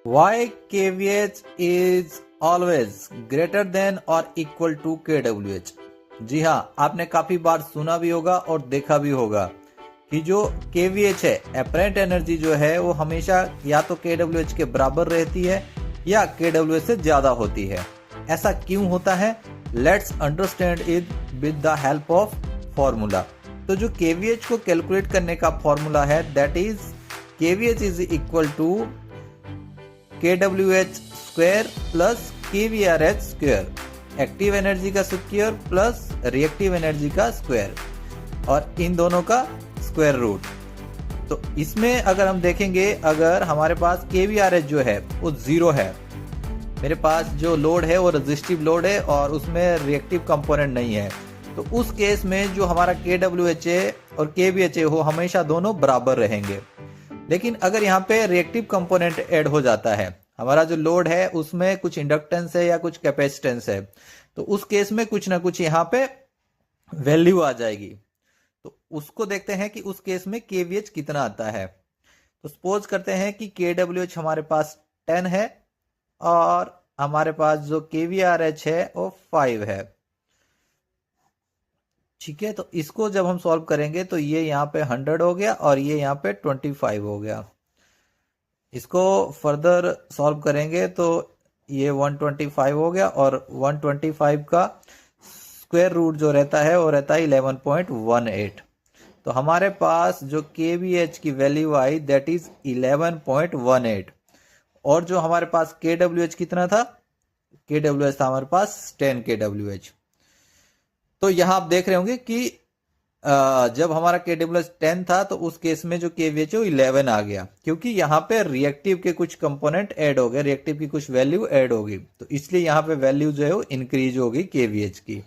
Why KVH is always greater than or equal to KWH? जी हाँ, आपने काफी बार सुना भी होगा और देखा भी होगा कि जो KVH है, अपरेंट एनर्जी जो है वो हमेशा या तो KWH के बराबर रहती है या KWH से ज्यादा होती है। ऐसा क्यों होता है? Let's understand it with the help of formula. तो जो KVH को कैलकुलेट करने का फॉर्मूला है that is KVH is equal to KWH square plus KVRH square, active energy का स्क्वायर प्लस रिएक्टिव एनर्जी का स्क्वायर और इन दोनों का स्क्वायर रूट। तो इसमें अगर हम देखेंगे, अगर हमारे पास KVRH जो है वो 0 है, मेरे पास जो लोड है वो रेजिस्टिव लोड है और उसमें रिएक्टिव कंपोनेंट नहीं है, तो उस केस में जो हमारा KWH है और KVH है वो हमेशा दोनों बराबर रहेंगे। लेकिन अगर यहाँ पे रिएक्टिव कंपोनेंट ऐड हो जाता है, हमारा जो लोड है उसमें कुछ इंडक्टेंस है या कुछ कैपेसिटेंस है, तो उस केस में कुछ ना कुछ यहाँ पे वैल्यू आ जाएगी। तो उसको देखते हैं कि उस केस में KVH कितना आता है। तो सपोज करते हैं कि KWH हमारे पास 10 है और हमारे पास जो KVRH है वो 5 है। ठीक है, तो इसको जब हम सॉल्व करेंगे तो ये यहाँ पे 100 हो गया और ये यहाँ पे 25 हो गया। इसको फर्दर सॉल्व करेंगे तो ये 125 हो गया और 125 का स्क्वायर रूट जो रहता है वो रहता है 11.18। तो हमारे पास जो KVH की वैल्यू आई दैट इज 11.18 और जो हमारे पास KWH कितना था, KWH था हमारे पास 10 KWH। तो यहां आप देख रहे होंगे कि जब हमारा KWH 10 था तो उस केस में जो KVH है 11 आ गया, क्योंकि यहाँ पे रिएक्टिव के कुछ कंपोनेंट ऐड हो गए, रिएक्टिव की कुछ वैल्यू ऐड होगी, तो इसलिए यहाँ पे वैल्यू जो है वो इंक्रीज होगी KVH की।